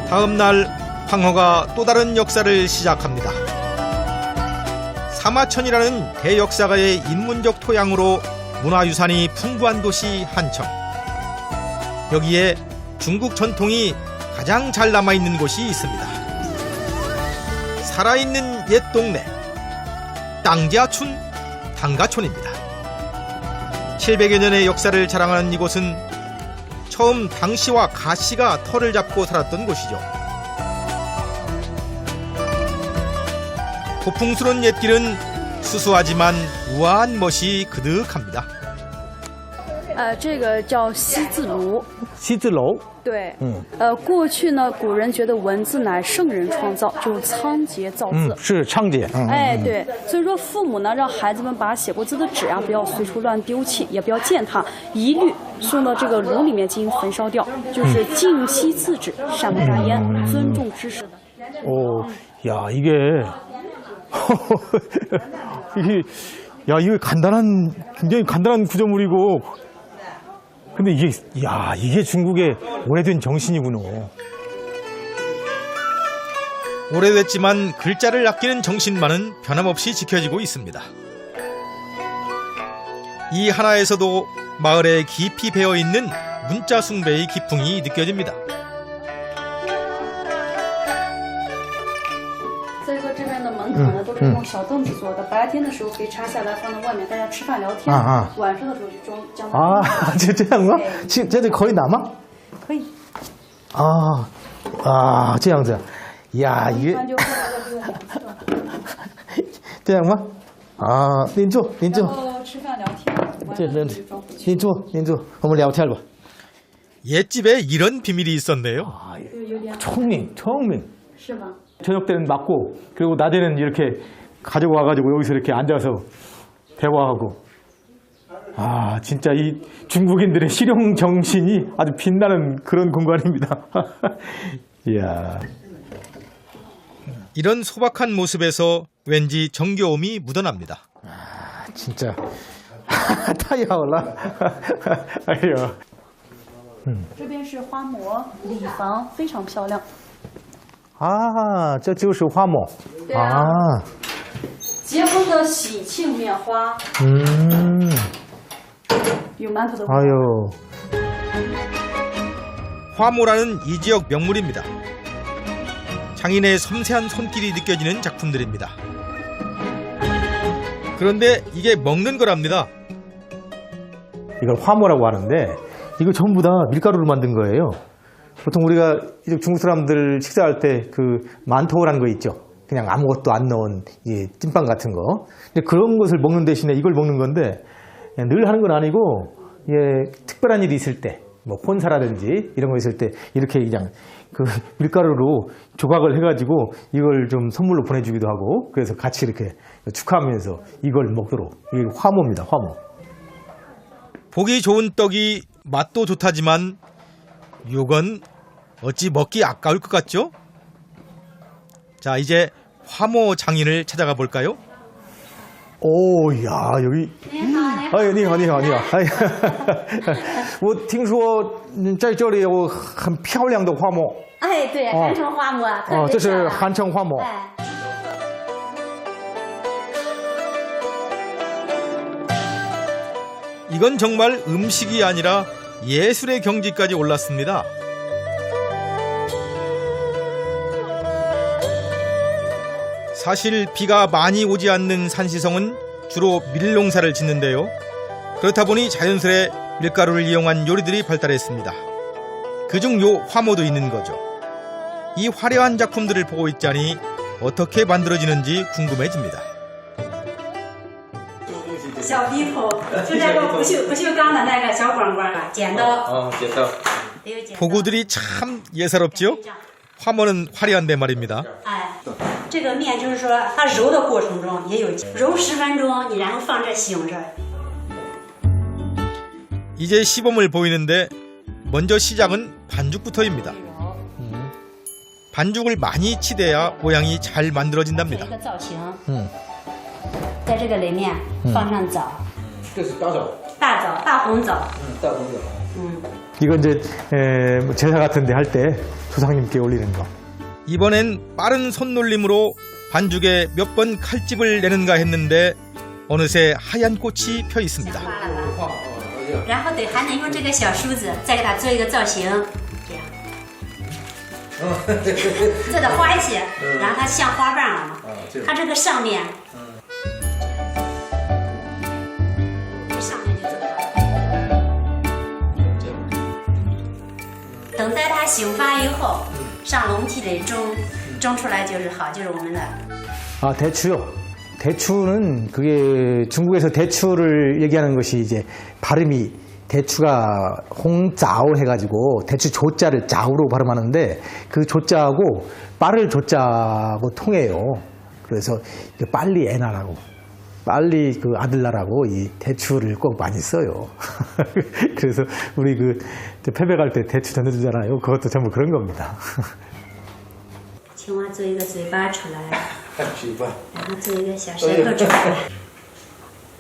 다음 날 황허가 또 다른 역사를 시작합니다. 사마천이라는 대역사가의 인문적 토양으로 문화유산이 풍부한 도시 한청. 여기에 중국 전통이 가장 잘 남아있는 곳이 있습니다. 살아있는 옛 동네 땅지아춘 당가촌입니다. 700여 년의 역사를 자랑하는 이곳은 처음 당씨와 가씨가 터를 잡고 살았던 곳이죠. 고풍스러운 옛길은 수수하지만 우아한 멋이 그득합니다. 这个叫西字楼。西字楼，对，过去呢，古人觉得文字乃圣人创造，就是仓颉造字。是仓颉。哎，对，所以说父母呢，让孩子们把写过字的纸啊，不要随处乱丢弃，也不要践踏，一律送到这个炉里面进行焚烧掉，就是敬惜字纸，善不扎烟，尊重知识的。 야 이게 이게 간단한 굉장히 간단한 구조물이고, 근데 이게 중국의 오래된 정신이구나. 오래됐지만 글자를 아끼는 정신만은 변함없이 지켜지고 있습니다. 이 하나에서도 마을에 깊이 배어있는 문자 숭배의 기풍이 느껴집니다. 所以说这边的门口呢，都是用小凳子做的。白天的时候可以拆下来放在外面，大家吃饭聊天。晚上的时候就将它。这样吗？这里可以拿吗？可以。这样子，呀，一般就放在这个。这样吗？您坐。然后吃饭聊天。您坐，我们聊天吧。 옛집에 이런 비밀이 있었네요. 청민. 是吧？ 저녁 때는 맞고, 그리고 낮에는 이렇게 가지고 와가지고 여기서 이렇게 앉아서 대화하고. 진짜 이 중국인들의 실용 정신이 아주 빛나는 그런 공간입니다. 이야. 이런 소박한 모습에서 왠지 정겨움이 묻어납니다. 진짜. 太好了. 哎呦. 这边是花模礼房，非常漂亮。 这就是花模。对啊。结婚的喜庆面花。有满口的。 화모라는 이 지역 명물입니다. 장인의 섬세한 손길이 느껴지는 작품들입니다. 그런데 이게 먹는 거랍니다. 이걸 화모라고 하는데, 이거 전부 다 밀가루로 만든 거예요. 보통 우리가 중국 사람들 식사할 때 그 만토라는 거 있죠. 그냥 아무것도 안 넣은 찐빵 같은 거. 근데 그런 것을 먹는 대신에 이걸 먹는 건데, 늘 하는 건 아니고, 특별한 일이 있을 때, 뭐 혼사라든지 이런 거 있을 때 이렇게 그냥 그 밀가루로 조각을 해가지고 이걸 좀 선물로 보내주기도 하고, 그래서 같이 이렇게 축하하면서 이걸 먹도록. 이게 화모입니다, 화모. 보기 좋은 떡이 맛도 좋다지만 요건 어찌 먹기 아까울 것 같죠? 자, 이제 화모 장인을 찾아가 볼까요? 야, 여기. 你好。我听说在这里有很漂亮的花模。对，韩城花模。这是韩城花模。 이건 정말 음식이 아니라 예술의 경지까지 올랐습니다. 사실 비가 많이 오지 않는 산시성은 주로 밀농사를 짓는데요. 그렇다 보니 자연스레 밀가루를 이용한 요리들이 발달했습니다. 그중 요 화모도 있는 거죠. 이 화려한 작품들을 보고 있자니 어떻게 만들어지는지 궁금해집니다. 小低头就那个不锈钢的那个小管管啊，剪刀。剪刀。 도구들이 참 예사롭죠? 화모는 화려한데 말입니다. 这个面就是说它揉的过程中也有揉10分钟，你然后放这醒着。 이제 시범을 보이는데 먼저 시작은 반죽부터입니다. 반죽을 많이 치대야 모양이 잘 만들어진답니다. 在这个里面放上枣，这是大枣，大红枣，大红枣， 이건 이제 제사 같은데 할 때 조상님께 올리는 거. 이번엔 빠른 손놀림으로 반죽에 몇 번 칼집을 내는가 했는데 어느새 하얀 꽃이 펴 있습니다. 然后对，还能用这个小梳子再给它做一个造型，这样，做的花一些，然后它像花瓣了嘛。它这个上面，这上面就做它。等待它醒发以后，上笼屉里蒸，蒸出来就是好，就是我们的。 아, 대추요. 대추는 그게 중국에서 대추를 얘기하는 것이 이제 발음이 대추가 홍자오 해가지고 대추 조자를 자우로 발음하는데 그 조자하고 빠를 조자하고 통해요. 그래서 빨리 애 낳으라고 빨리 그 아들 낳으라고 이 대추를 꼭 많이 써요. 그래서 우리 그 패배 갈 때 대추 전해주잖아요. 그것도 전부 그런 겁니다. 青蛙做一个嘴巴出来，然后做一个小舌头出来，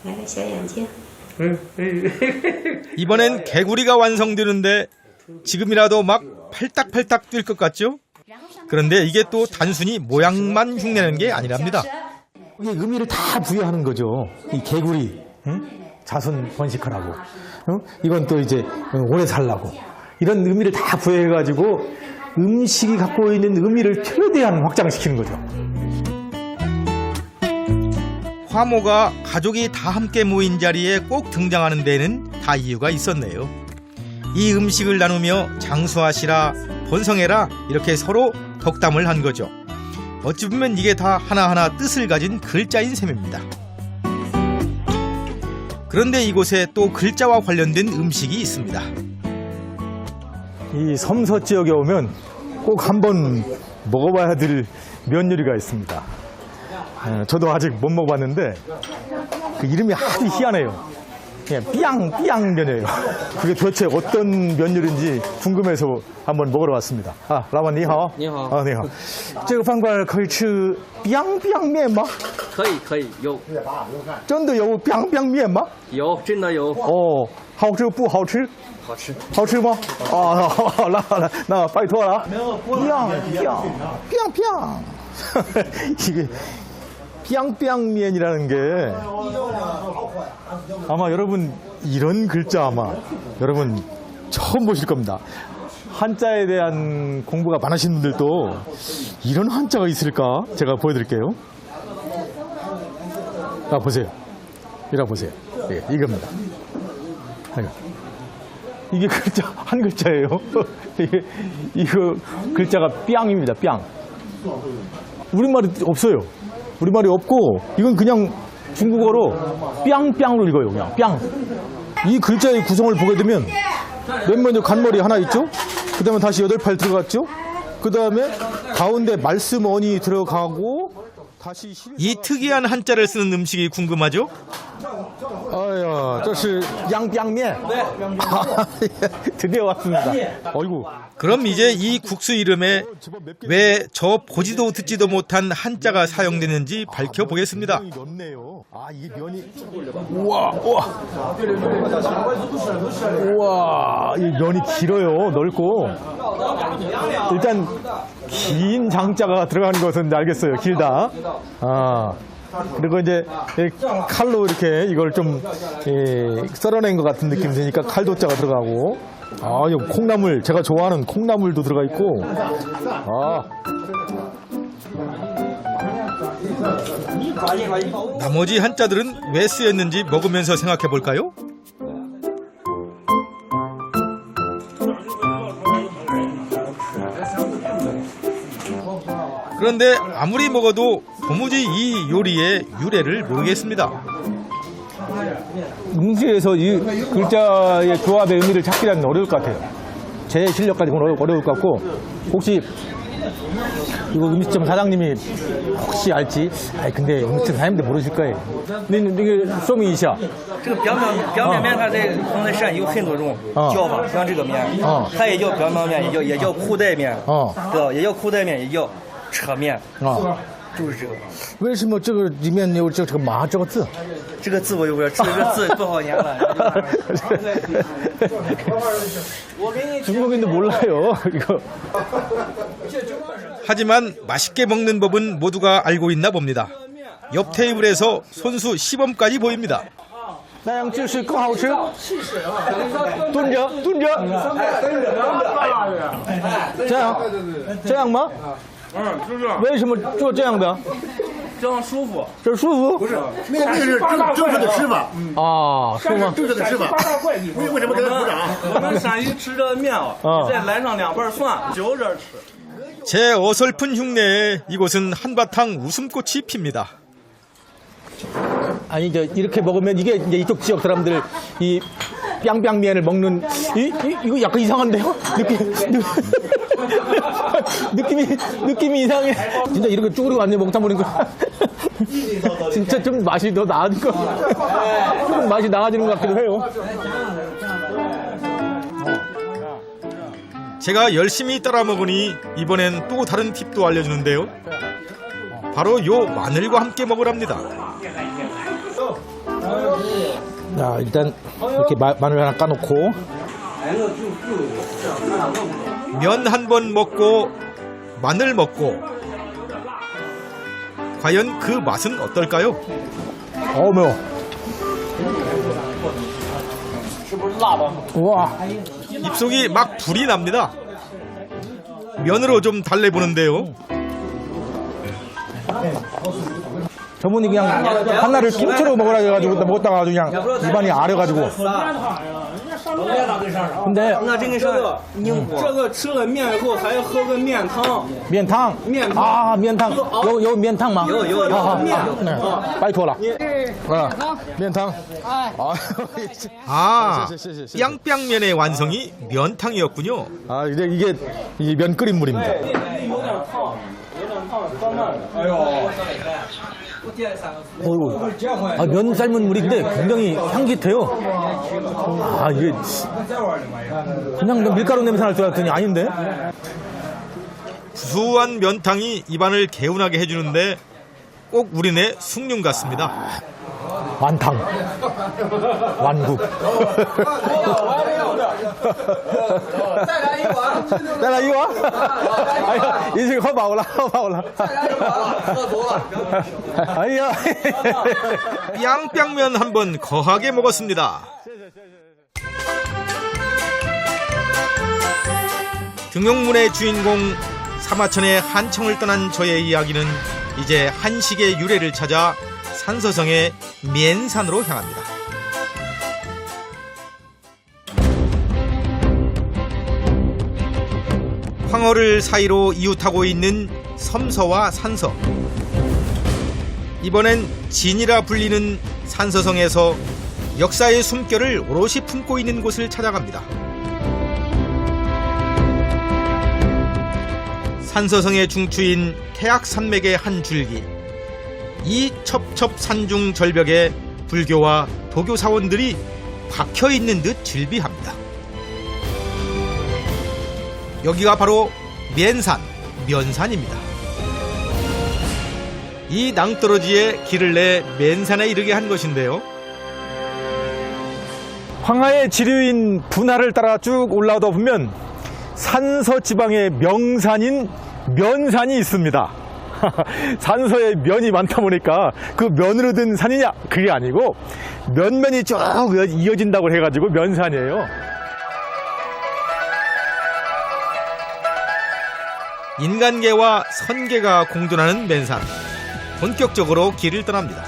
来个小眼睛。 이번엔 개구리가 완성되는데 지금이라도 막 팔딱팔딱 뛸 것 같죠? 그런데 이게 또 단순히 모양만 흉내내는 게 아니랍니다. 이게 의미를 다 부여하는 거죠. 이 개구리, 응? 자손 번식하라고. 응? 이건 또 이제 오래 살라고. 이런 의미를 다 부여해가지고 음식이 갖고 있는 의미를 최대한 확장시키는 거죠. 화모가 가족이 다 함께 모인 자리에 꼭 등장하는 데에는 다 이유가 있었네요. 이 음식을 나누며 장수하시라, 번성해라 이렇게 서로 덕담을 한 거죠. 어찌 보면 이게 다 하나하나 뜻을 가진 글자인 셈입니다. 그런데 이곳에 또 글자와 관련된 음식이 있습니다. 이 섬서 지역에 오면 꼭 한번 먹어봐야 될 면 요리가 있습니다. 저도 아직 못 먹어봤는데 그 이름이 아주 희한해요. 그냥 삐양면이에요. 그게 도대체 어떤 면 요리인지 궁금해서 한번 먹으러 왔습니다. 아, 라반 니하오. 니하오. 아, 니하오. 这个饭馆可以吃面吗?可以有真的有面吗?有真的有哦，好吃不好吃?好吃好吃吗？啊，好了好了，那拜托了。이게 뿅뿅면이라는 게 아마 여러분 이런 글자 아마 여러분 처음 보실 겁니다. 한자에 대한 공부가 많으신 분들도 이런 한자가 있을까? 제가 보여드릴게요. 아, 보세요. 이라 보세요. 예, 이겁니다. 이게 글자 한 글자예요. 이거 글자가 뿅입니다. 뿅. 우리말이 없어요. 우리말이 없고 이건 그냥 중국어로 뿅뿅을 읽어요. 그냥 뿅. 이 글자의 구성을 보게 되면 맨 먼저 간머리 하나 있죠. 그 다음에 다시 8팔 들어갔죠. 그 다음에 가운데 말씀어니 들어가고 다시 이 특이한 한자를 쓰는 음식이 궁금하죠? 아야, 这是 양뿅면. 드디어 왔습니다. 어이구. 그럼 이제 이 국수 이름에 왜 저 보지도 듣지도 못한 한자가 사용되는지 밝혀보겠습니다. 아, 이 면이 우와, 이 면이 길어요. 넓고. 일단 긴 장자가 들어가는 것은 알겠어요. 길다. 아. 그리고 이제 칼로 이렇게 이걸 좀 썰어낸 것 같은 느낌이 드니까 칼도자가 들어가고, 아, 이 콩나물, 제가 좋아하는 콩나물도 들어가 있고, 아. 나머지 한자들은 왜 쓰였는지 먹으면서 생각해 볼까요? 그런데 아무리 먹어도 도무지 이 요리의 유래를 모르겠습니다. 음식에서 이 글자의 조합의 의미를 찾기란 어려울 것 같아요. 제 실력까지는 어려울 것 같고, 혹시 이거 음식점 사장님이 혹시 알지? 아니, 근데 음식점 사장님들 모르실 거예요. 이게 소미 이샤. 这个表面面它在河南省有很多种叫法，像这个面，它也叫表面面，也叫裤带面，对吧？也叫裤带面，也叫扯面。就是这个。为什么这个里面有这个麻这个字？这个字我也不知道，这个字多少年了。我给你 중국인도 몰라요 이거. 하지만 맛있게 먹는 법은 모두가 알고 있나 봅니다. 옆 테이블에서 손수 시범까지 보입니다. 那样就是更好吃。蹲着，蹲着。这样吗？就是为什么做这样的？这样舒服。这舒服？不是，那个是正确的吃法啊，是吗？正确的吃法。为什么跟他鼓掌？我们陕西吃这面啊，再来上2瓣蒜，就着吃。 제 어설픈 흉내에 이곳은 한바탕 웃음꽃이 핍니다. 아니 이제 이렇게 먹으면 이게 이제 이쪽 지역 사람들 이 뺨뺨면을 먹는 이거 약간 이상한데요? 느낌이 이상해. 진짜 이렇게 쭈그리고 앉아 먹다 보니까 진짜 좀 맛이 더 나은 거. 좀 맛이 나아지는 것 같기도 해요. 제가 열심히 따라 먹으니 이번엔 또 다른 팁도 알려주는데요. 바로 요 마늘과 함께 먹으랍니다. 자 일단 이렇게 마늘 하나 까놓고 면 한 번 먹고 마늘 먹고 과연 그 맛은 어떨까요? 매워. 우와. 입속이 막 불이 납니다. 면으로 좀 달래보는데요. 저분이 그냥 하나를 통째로 먹으라 해가지고 먹었다가 아주 그냥 입안이 아려가지고. 근데 那这个是这个吃了面以后还要喝个面汤。 면탕. 아 면탕. 요 면탕吗? 빨리 줘라. 면탕. 아, 뿅뿅면의 완성이 면탕이었군요. 아 이게 이 면 끓인 물입니다. 有点烫，慢慢。哎呦。 아, 면 삶은 물인데 굉장히 향긋해요. 아 이게 그냥 밀가루 냄새 날 줄 알았더니 아닌데. 구수한 면탕이 입안을 개운하게 해주는데 꼭 우리네 숭늉 같습니다. 완탕. 완국. 再来一碗。哎呀，已经喝饱了，喝饱了。哎呀。 뿅뿅면 한번 거하게 먹었습니다. 등용문의 주인공 사마천의 한청을 떠난 저의 이야기는 이제 한식의 유래를 찾아 산서성의 면산으로 향합니다. 황허를 사이로 이웃하고 있는 섬서와 산서. 이번엔 진이라 불리는 산서성에서 역사의 숨결을 오롯이 품고 있는 곳을 찾아갑니다. 산서성의 중추인 태악산맥의 한 줄기. 이 첩첩산중 절벽에 불교와 도교 사원들이 박혀있는 듯 질비합니다. 여기가 바로 면산, 면산입니다. 이 낭떠러지에 길을 내 면산에 이르게 한 것인데요. 황하의 지류인 분하를 따라 쭉 올라오다 보면 산서 지방의 명산인 면산이 있습니다. 산서에 면이 많다 보니까 그 면으로 든 산이냐? 그게 아니고 면면이 쭉 이어진다고 해가지고 면산이에요. 인간계와 선계가 공존하는 면산. 본격적으로 길을 떠납니다.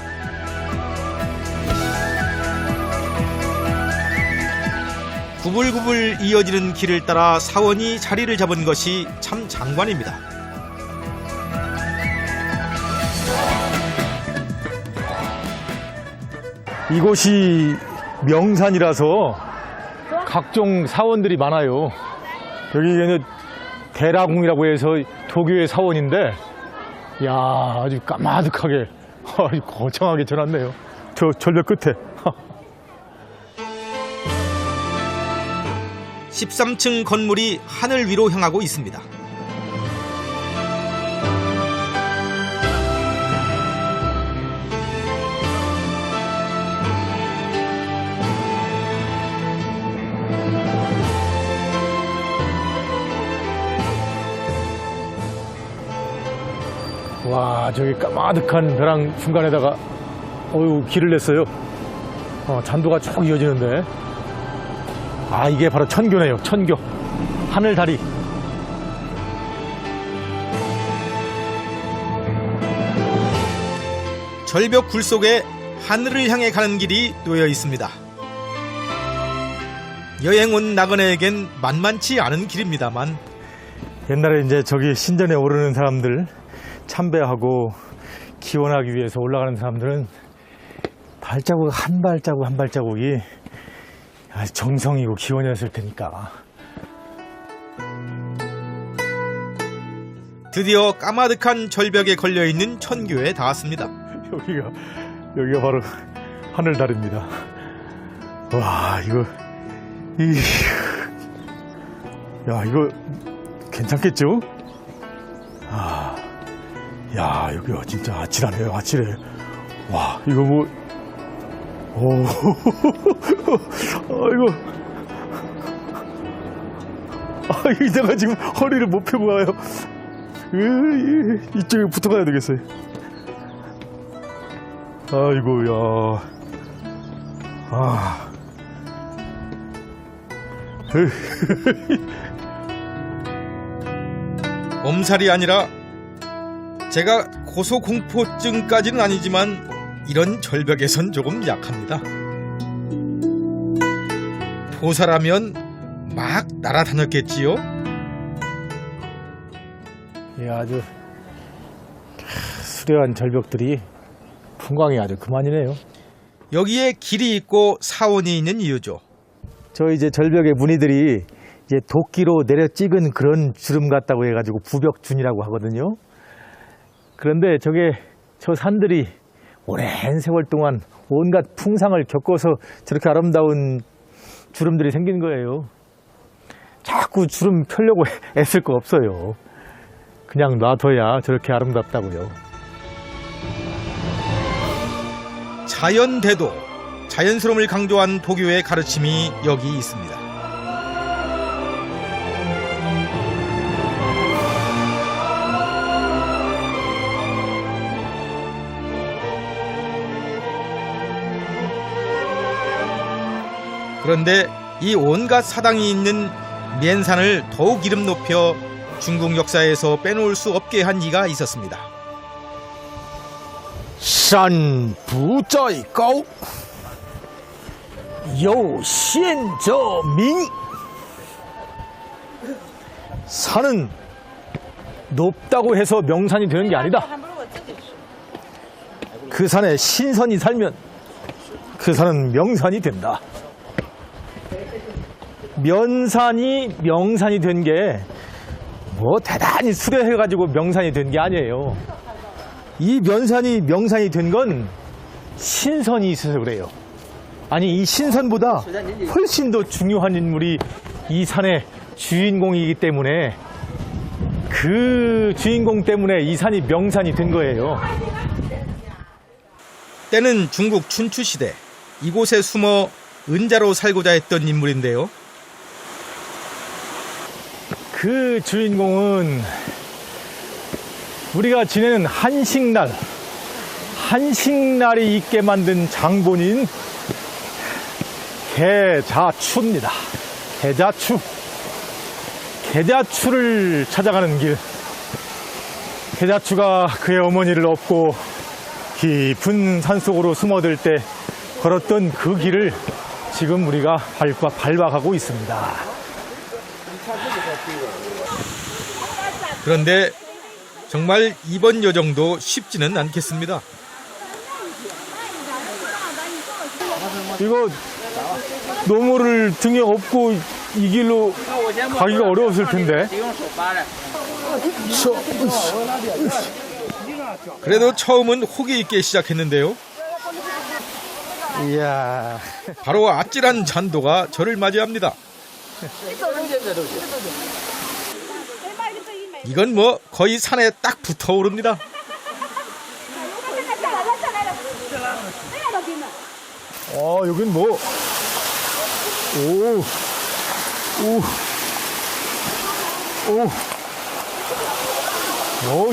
구불구불 이어지는 길을 따라 사원이 자리를 잡은 것이 참 장관입니다. 이곳이 명산이라서 각종 사원들이 많아요. 여기는 대라궁이라고 해서 도교의 사원인데, 야 아주 까마득하게 아주 거창하게 쳐놨네요. 저 절벽 끝에. 13층 건물이 하늘 위로 향하고 있습니다. 와, 저기 까마득한 벼랑 중간에다가 어유 길을 냈어요. 잔도가 쭉 이어지는데. 아, 이게 바로 천교네요. 천교. 하늘다리. 절벽 굴 속에 하늘을 향해 가는 길이 놓여 있습니다. 여행 온 나그네에겐 만만치 않은 길입니다만 옛날에 이제 저기 신전에 오르는 사람들, 참배하고 기원하기 위해서 올라가는 사람들은 발자국 한 발자국 한 발자국이 아주 정성이고 기원이었을 테니까. 드디어 까마득한 절벽에 걸려있는 천교에 닿았습니다. 여기가 바로 하늘다리입니다. 와, 이거 괜찮겠죠? 아, 야, 여기가 진짜 아찔하네요, 아찔해. 와, 이거 뭐, 오, 이거 지금 허리를 못 펴고 가요. 이쪽에 붙어가야 되겠어요. 아이고, 야. 엄살이 아니라 제가 고소공포증까지는 아니지만 이런 절벽에선 조금 약합니다. 보사라면 막 날아다녔겠지요. 예, 아주 수려한 절벽들이 풍광이 아주 그만이네요. 여기에 길이 있고 사원이 있는 이유죠. 저 이제 절벽의 무늬들이 이제 도끼로 내려 찍은 그런 주름 같다고 해가지고 부벽준이라고 하거든요. 그런데 저 산들이 오랜 세월 동안 온갖 풍상을 겪어서 저렇게 아름다운 주름들이 생긴 거예요. 자꾸 주름 펴려고 애쓸 거 없어요. 그냥 놔둬야 저렇게 아름답다고요. 자연대도, 자연스러움을 강조한 도교의 가르침이 여기 있습니다. 그런데 이 온갖 사당이 있는 미엔산을 더욱 이름 높여 중국 역사에서 빼놓을 수 없게 한 이가 있었습니다. 山不在高，有仙则名。 산은 높다고 해서 명산이 되는 게 아니다. 그 산에 신선이 살면 그 산은 명산이 된다. 면산이 명산이 된 게 뭐 대단히 수려해가지고 명산이 된 게 아니에요. 이 면산이 명산이 된 건 신선이 있어서 그래요. 아니, 이 신선보다 훨씬 더 중요한 인물이 이 산의 주인공이기 때문에 그 주인공 때문에 이 산이 명산이 된 거예요. 때는 중국 춘추시대, 이곳에 숨어 은자로 살고자 했던 인물인데요. 그 주인공은 우리가 지내는 한식날이 있게 만든 장본인 계자추입니다. 계자추를 찾아가는 길. 계자추가 그의 어머니를 업고 깊은 산속으로 숨어들 때 걸었던 그 길을 지금 우리가 밟아가고 있습니다. 그런데 정말 이번 여정도 쉽지는 않겠습니다. 이거 노무를 등에 업고 이 길로 가기가 어려웠을 텐데. 그래도 처음은 호기 있게 시작했는데요. 이야. 바로 아찔한 잔도가 저를 맞이합니다. 이건 뭐 거의 산에 딱 붙어 오릅니다. 여긴 뭐,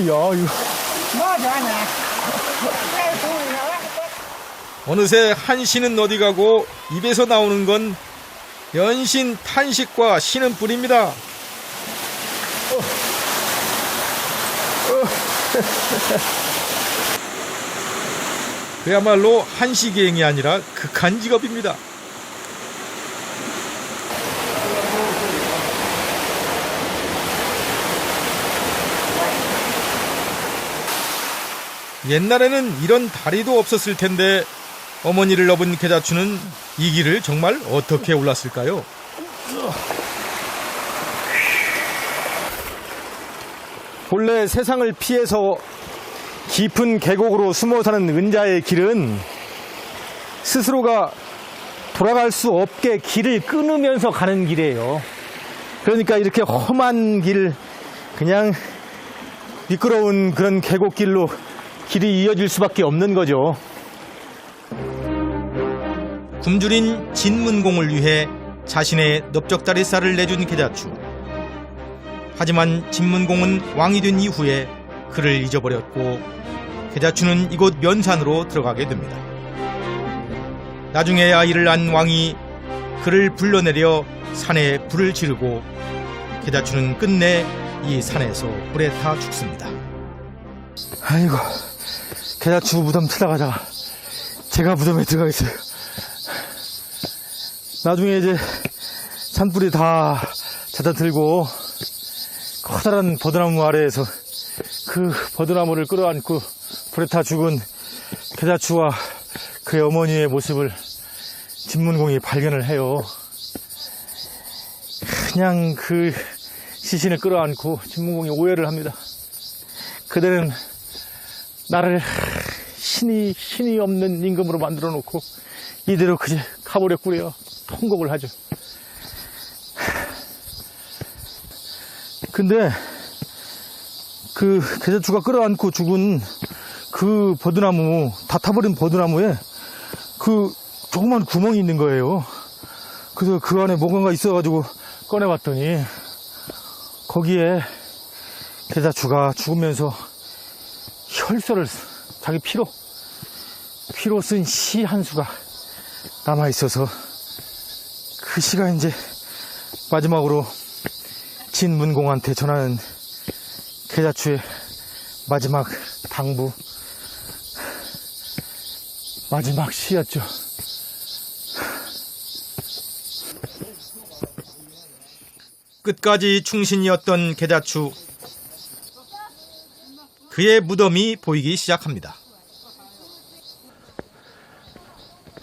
야, 이거. 어느새 한시는 어디 가고 입에서 나오는 건 연신 탄식과 신음뿐입니다. 그야말로 한시기행이 아니라 극한 직업입니다. 옛날에는 이런 다리도 없었을 텐데 어머니를 넘은 계자추는 이 길을 정말 어떻게 올랐을까요? 본래 세상을 피해서 깊은 계곡으로 숨어 사는 은자의 길은 스스로가 돌아갈 수 없게 길을 끊으면서 가는 길이에요. 그러니까 이렇게 험한 길, 그냥 미끄러운 그런 계곡길로 길이 이어질 수밖에 없는 거죠. 굶주린 진문공을 위해 자신의 넓적다리살을 내준 계자추. 하지만 진문공은 왕이 된 이후에 그를 잊어버렸고 계자추는 이곳 면산으로 들어가게 됩니다. 나중에야 이를 안 왕이 그를 불러내려 산에 불을 지르고 계자추는 끝내 이 산에서 불에 타 죽습니다. 아이고, 계자추 무덤 찾아가다가 제가 무덤에 들어가겠어요. 나중에 이제 산불이 다 잦아들고 커다란 버드나무 아래에서 그 버드나무를 끌어안고 불에 타 죽은 계자추와 그의 어머니의 모습을 진문공이 발견을 해요. 그냥 그 시신을 끌어안고 진문공이 오해를 합니다. 그대는 나를 신이 없는 임금으로 만들어 놓고 이대로 그제 가버렸구려 통곡을 하죠. 근데 그 계자추가 끌어안고 죽은 그 버드나무, 다 타버린 버드나무에 그 조그만 구멍이 있는 거예요. 그래서 그 안에 뭔가 있어가지고 꺼내봤더니 거기에 계자추가 죽으면서 혈서를 자기 피로 쓴 시 한 수가 남아있어서 그 시가 이제 마지막으로 진문공한테 전하는 계자추의 마지막 당부, 마지막 시였죠. 끝까지 충신이었던 계자추. 그의 무덤이 보이기 시작합니다.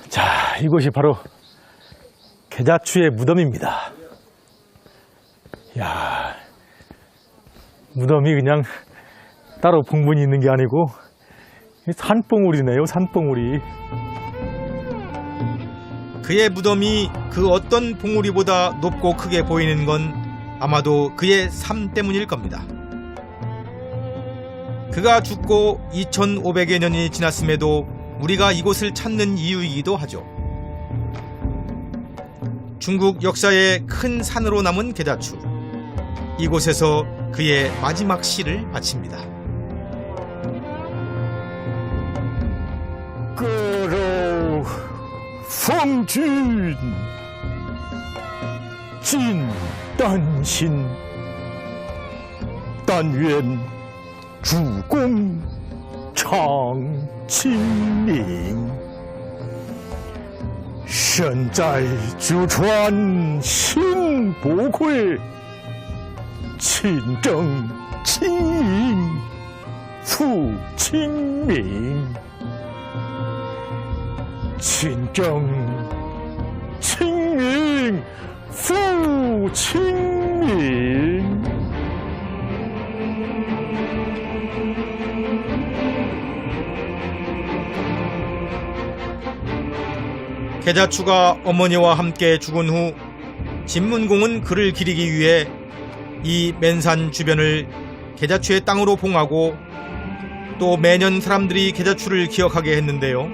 자, 이곳이 바로 계자추의 무덤입니다. 야, 무덤이 그냥 따로 봉분이 있는 게 아니고 산봉우리네요, 산봉우리. 그의 무덤이 그 어떤 봉우리보다 높고 크게 보이는 건 아마도 그의 삶 때문일 겁니다. 그가 죽고 2500여 년이 지났음에도 우리가 이곳을 찾는 이유이기도 하죠. 중국 역사의 큰 산으로 남은 계자추. 이곳에서 그의 마지막 시를 바칩니다. 各州奉君尽丹心，但愿主公常清明。身在九川心不愧，亲政亲营复亲民。亲政亲民复亲民。 계자추가 어머니와 함께 죽은 후 진문공은 그를 기리기 위해 이 맨산 주변을 계자추의 땅으로 봉하고 또 매년 사람들이 계자추를 기억하게 했는데요.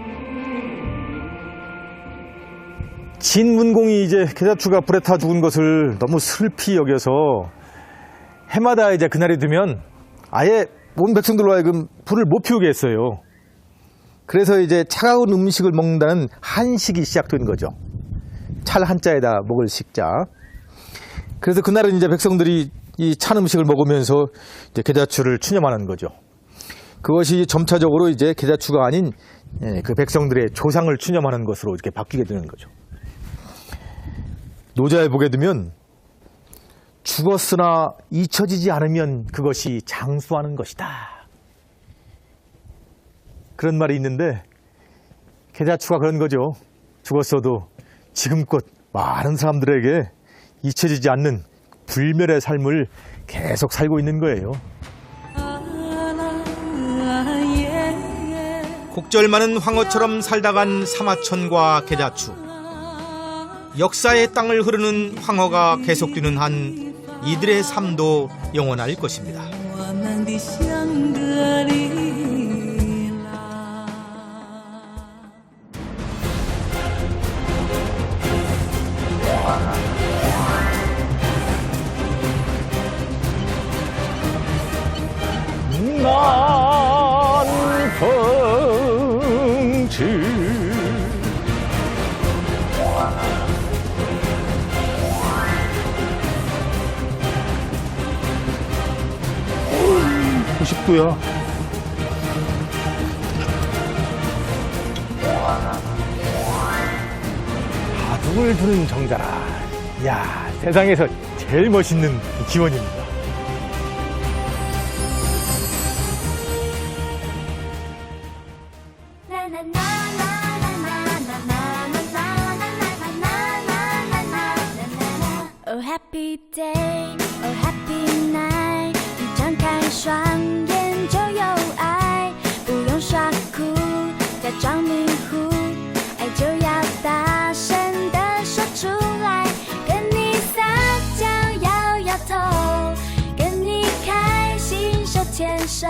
진문공이 이제 계자추가 불에 타 죽은 것을 너무 슬피 여겨서 해마다 이제 그날이 되면 아예 온 백성들로 하여금 불을 못 피우게 했어요. 그래서 이제 차가운 음식을 먹는다는 한식이 시작된 거죠. 찰 한자에다 먹을 식자. 그래서 그날은 이제 백성들이 이 찬 음식을 먹으면서 이제 계자추를 추념하는 거죠. 그것이 점차적으로 이제 계자추가 아닌 그 백성들의 조상을 추념하는 것으로 이렇게 바뀌게 되는 거죠. 노자에 보게 되면 죽었으나 잊혀지지 않으면 그것이 장수하는 것이다. 그런 말이 있는데 계자추가 그런 거죠. 죽었어도 지금껏 많은 사람들에게 잊혀지지 않는 불멸의 삶을 계속 살고 있는 거예요. 곡절 많은 황허처럼 살다간 사마천과 계자추. 역사의 땅을 흐르는 황허가 계속되는 한 이들의 삶도 영원할 것입니다. 난펑지 90도야. 바둑을 두는 정자라. 야, 세상에서 제일 멋있는 기원입니다. Oh happy day, oh happy night， 你张开双眼就有爱，不用耍酷，假装迷糊，爱就要大声地说出来，跟你撒娇摇摇头，跟你开心手牵手。